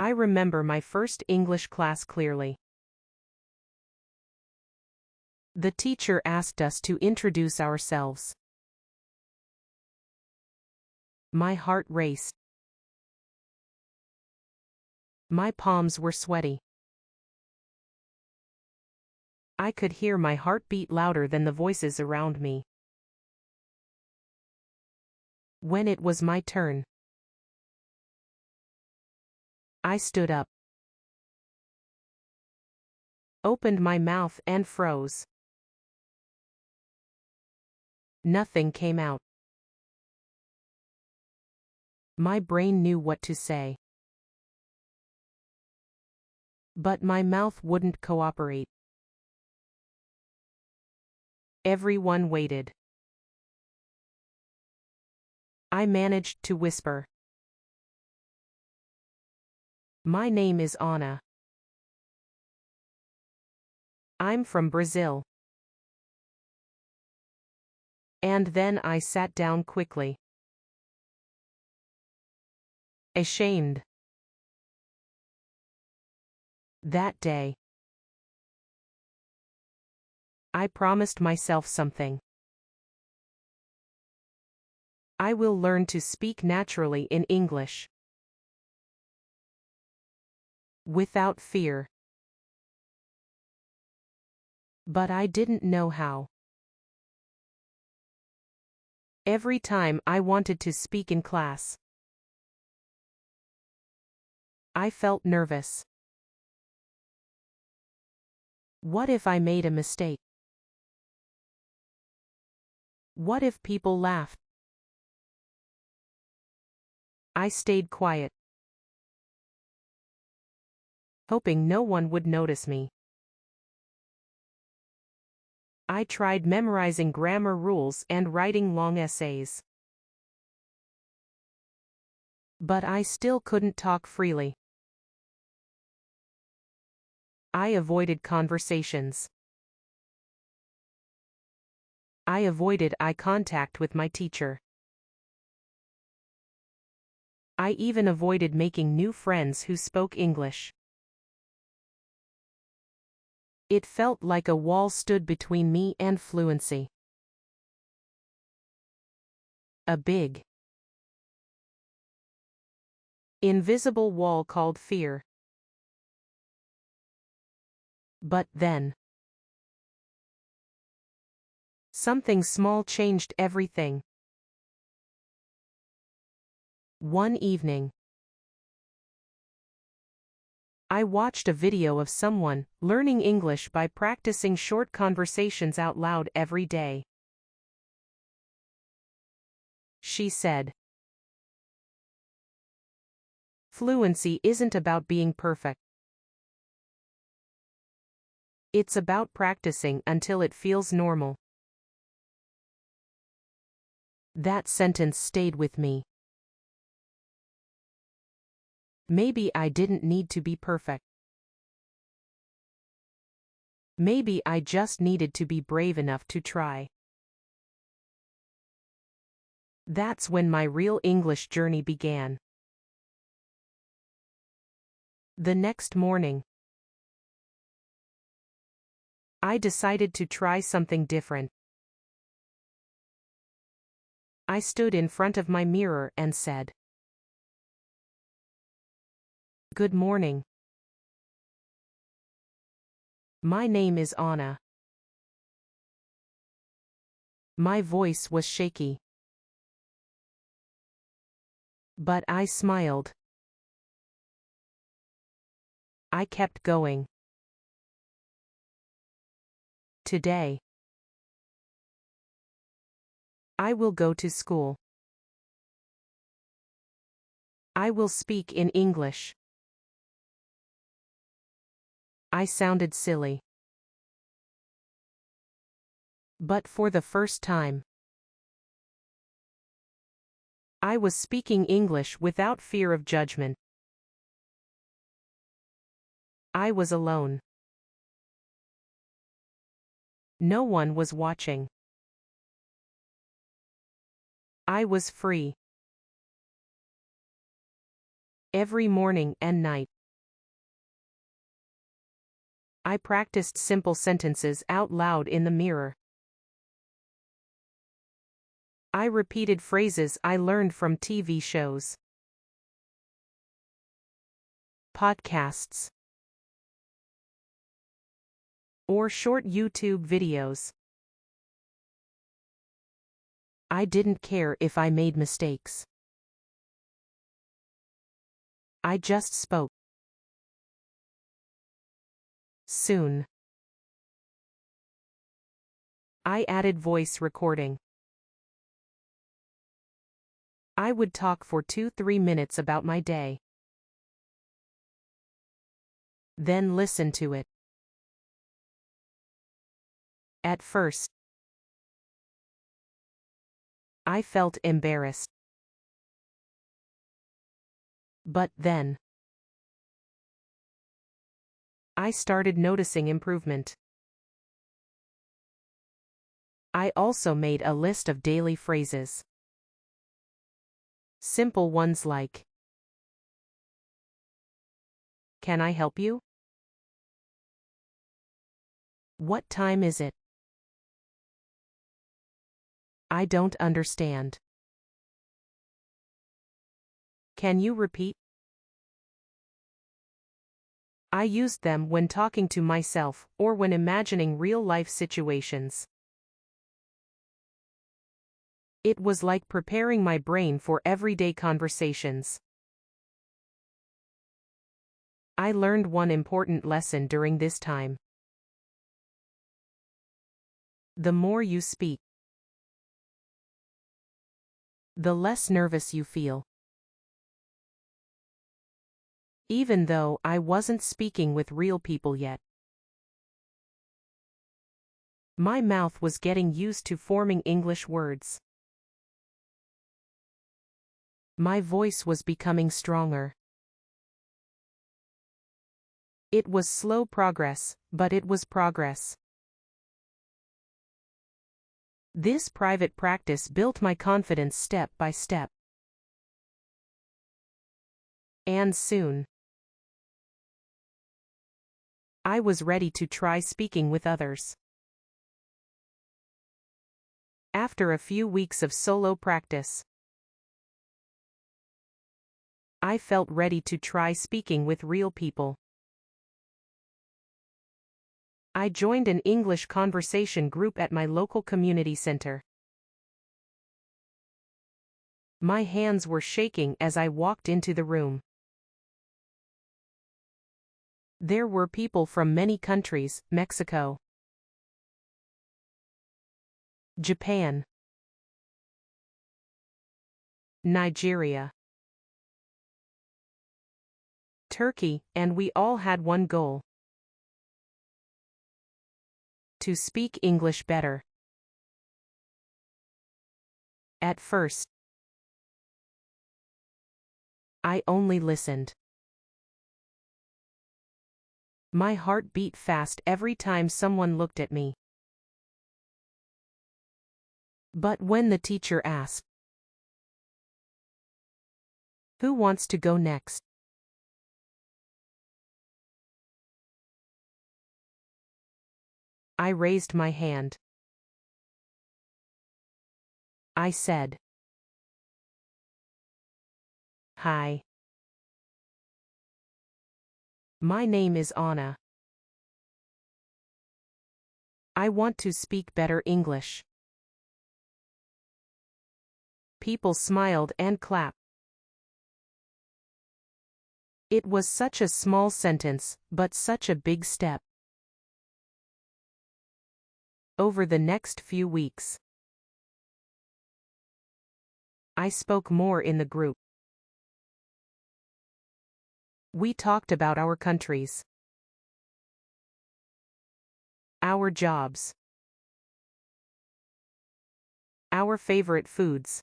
I remember my first English class clearly. The teacher asked us to introduce ourselves. My heart raced. My palms were sweaty. I could hear my heart beat louder than the voices around me. When it was my turn, I stood up, opened my mouth and froze. Nothing came out. My brain knew what to say, but my mouth wouldn't cooperate. Everyone waited. I managed to whisper. My name is Anna. I'm from Brazil. And then I sat down quickly. Ashamed. That day, I promised myself something. I will learn to speak naturally in English. Without fear. But I didn't know how. Every time I wanted to speak in class, I felt nervous. What if I made a mistake? What if people laughed? I stayed quiet, hoping no one would notice me. I tried memorizing grammar rules and writing long essays. But I still couldn't talk freely. I avoided conversations. I avoided eye contact with my teacher. I even avoided making new friends who spoke English. It felt like a wall stood between me and fluency. A big, invisible wall called fear. But then, something small changed everything. One evening, I watched a video of someone learning English by practicing short conversations out loud every day. She said, "Fluency isn't about being perfect. It's about practicing until it feels normal." That sentence stayed with me. Maybe I didn't need to be perfect. Maybe I just needed to be brave enough to try. That's when my real English journey began. The next morning, I decided to try something different. I stood in front of my mirror and said, "Good morning. My name is Anna." My voice was shaky, but I smiled. I kept going. Today, I will go to school. I will speak in English. I sounded silly. But for the first time, I was speaking English without fear of judgment. I was alone. No one was watching. I was free. Every morning and night, I practiced simple sentences out loud in the mirror. I repeated phrases I learned from TV shows, podcasts, or short YouTube videos. I didn't care if I made mistakes. I just spoke. Soon, I added voice recording. I would talk for 2-3 minutes about my day. Then listen to it. At first, I felt embarrassed. But then, I started noticing improvement. I also made a list of daily phrases. Simple ones like, "Can I help you? What time is it? I don't understand. Can you repeat?" I used them when talking to myself or when imagining real-life situations. It was like preparing my brain for everyday conversations. I learned one important lesson during this time. The more you speak, the less nervous you feel. Even though I wasn't speaking with real people yet, my mouth was getting used to forming English words. My voice was becoming stronger. It was slow progress, but it was progress. This private practice built my confidence step by step. And soon, I was ready to try speaking with others. After a few weeks of solo practice, I felt ready to try speaking with real people. I joined an English conversation group at my local community center. My hands were shaking as I walked into the room. There were people from many countries: Mexico, Japan, Nigeria, Turkey, and we all had one goal: to speak English better. At first, I only listened. My heart beat fast every time someone looked at me. But when the teacher asked, "Who wants to go next?" I raised my hand. I said, "Hi. My name is Anna. I want to speak better English." People smiled and clapped. It was such a small sentence, but such a big step. Over the next few weeks, I spoke more in the group. We talked about our countries, our jobs, our favorite foods.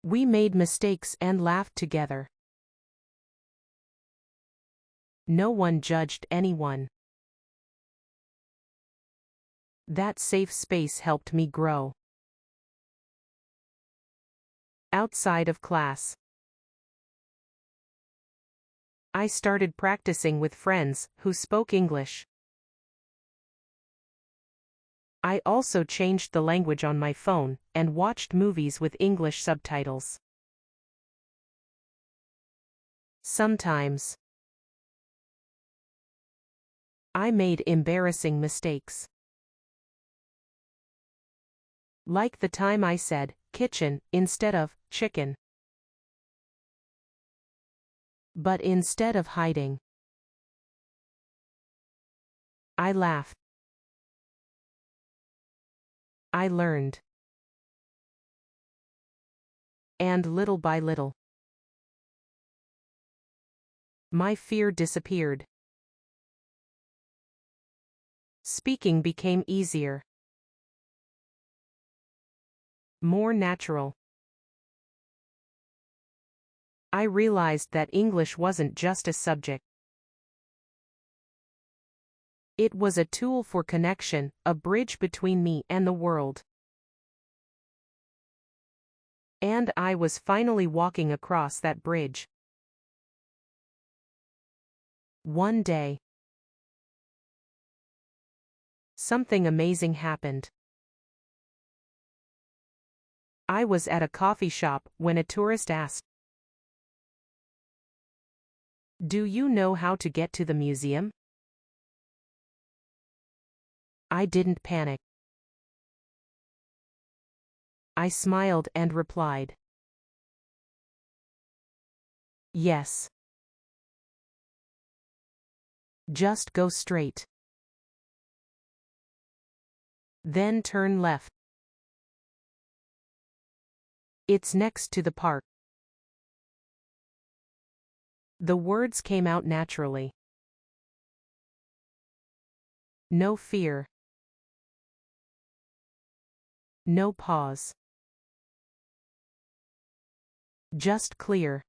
We made mistakes and laughed together. No one judged anyone. That safe space helped me grow. Outside of class, I started practicing with friends who spoke English. I also changed the language on my phone and watched movies with English subtitles. Sometimes I made embarrassing mistakes. Like the time I said kitchen instead of chicken. But instead of hiding, I laughed. I learned. And little by little, my fear disappeared. Speaking became easier. More natural. I realized that English wasn't just a subject. It was a tool for connection, a bridge between me and the world. And I was finally walking across that bridge. One day, something amazing happened. I was at a coffee shop when a tourist asked, "Do you know how to get to the museum?" I didn't panic. I smiled and replied, "Yes. Just go straight. Then turn left. It's next to the park." The words came out naturally. No fear. No pause. Just clear,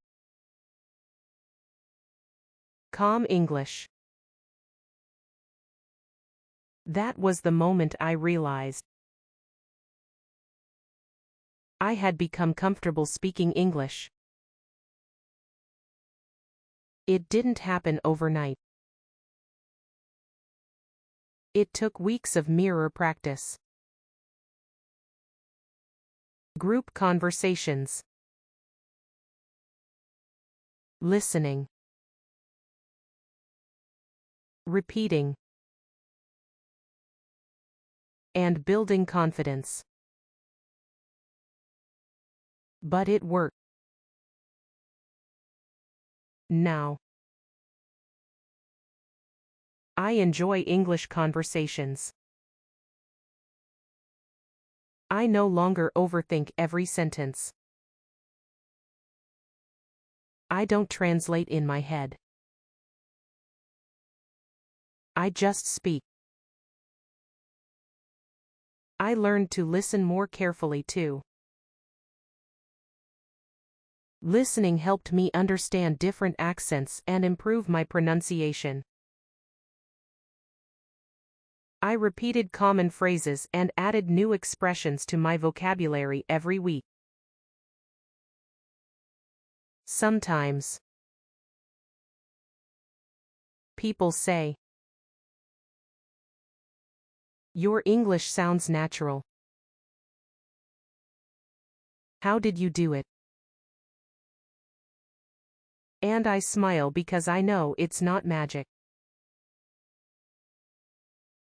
calm English. That was the moment I realized I had become comfortable speaking English. It didn't happen overnight. It took weeks of mirror practice, group conversations, listening, repeating, and building confidence. But it worked. Now, I enjoy English conversations. I no longer overthink every sentence. I don't translate in my head. I just speak. I learned to listen more carefully too. Listening helped me understand different accents and improve my pronunciation. I repeated common phrases and added new expressions to my vocabulary every week. Sometimes people say, "Your English sounds natural. How did you do it?" And I smile because I know it's not magic.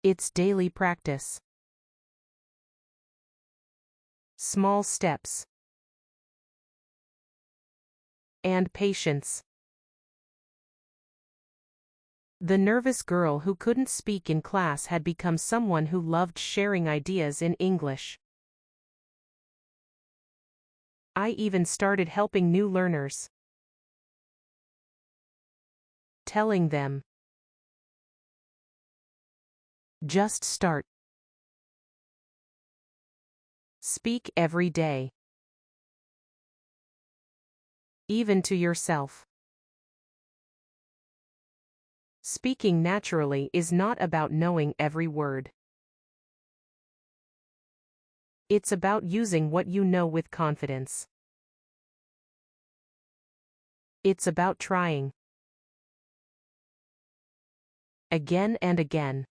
It's daily practice. Small steps. And patience. The nervous girl who couldn't speak in class had become someone who loved sharing ideas in English. I even started helping new learners, telling them, "Just start. Speak every day. Even to yourself." Speaking naturally is not about knowing every word. It's about using what you know with confidence. It's about trying. again and again.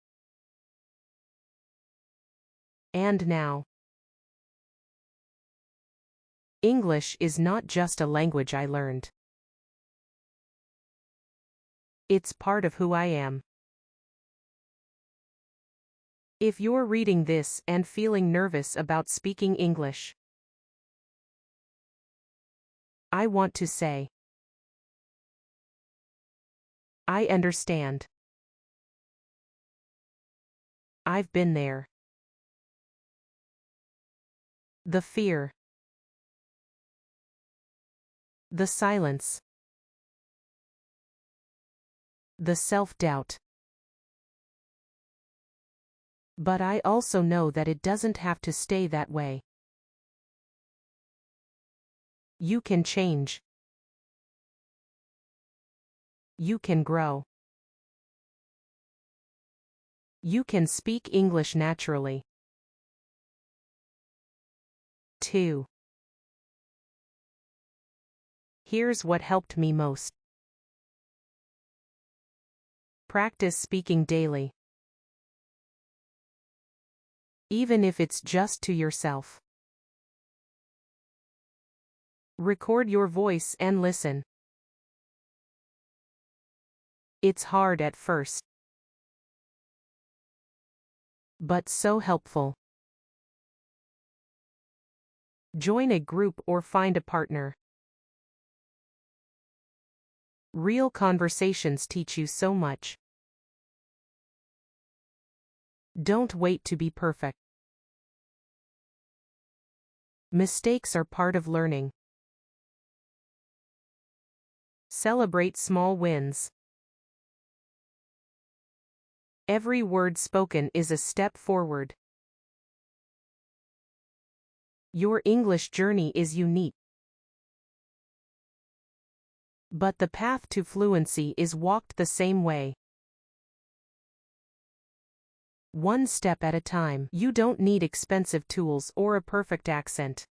And now. English is not just a language I learned. It's part of who I am. If you're reading this and feeling nervous about speaking English, I want to say, I understand. I've been there. The fear. The silence. The self-doubt. But I also know that it doesn't have to stay that way. You can change. You can grow. You can speak English naturally. 2. Here's what helped me most. Practice speaking daily. Even if it's just to yourself. Record your voice and listen. It's hard at first, but so helpful. Join a group or find a partner. Real conversations teach you so much. Don't wait to be perfect. Mistakes are part of learning. Celebrate small wins. Every word spoken is a step forward. Your English journey is unique. But the path to fluency is walked the same way. One step at a time. You don't need expensive tools or a perfect accent.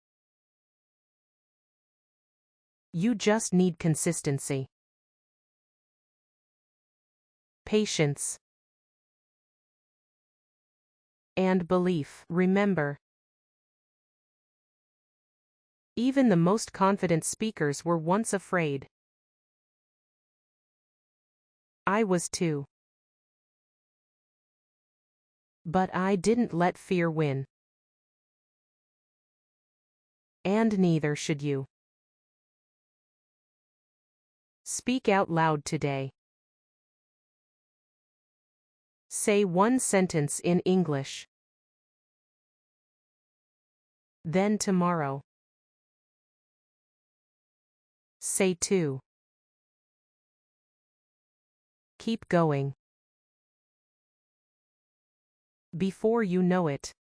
You just need consistency. Patience. And belief. Remember, even the most confident speakers were once afraid. I was too. But I didn't let fear win. And neither should you. Speak out loud today. Say one sentence in English. Then tomorrow. Say 2. Keep going. Before you know it,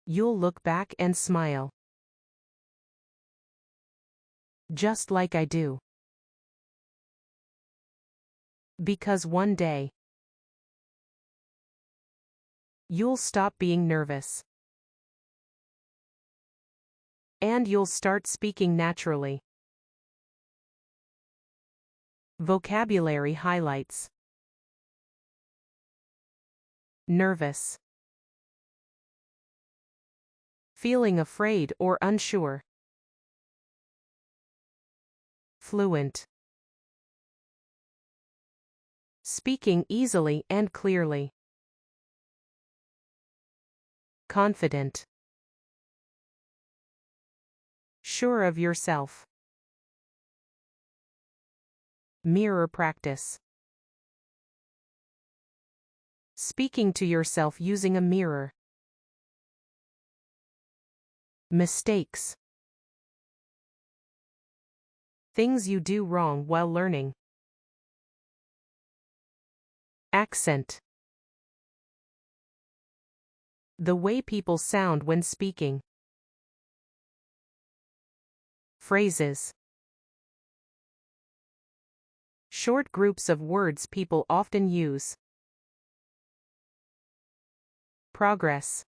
you'll look back and smile. Just like I do. Because one day, you'll stop being nervous. And you'll start speaking naturally. Vocabulary highlights. Nervous. Feeling afraid or unsure. Fluent. Speaking easily and clearly. Confident. Sure of yourself. Mirror practice. Speaking to yourself using a mirror. Mistakes. Things you do wrong while learning. Accent. The way people sound when speaking. Phrases. Short groups of words people often use. Progress.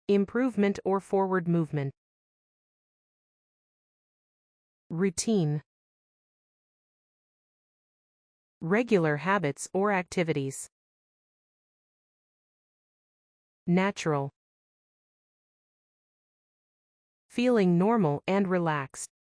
Improvement or forward movement. Routine. Regular habits or activities. Natural. Feeling normal and relaxed.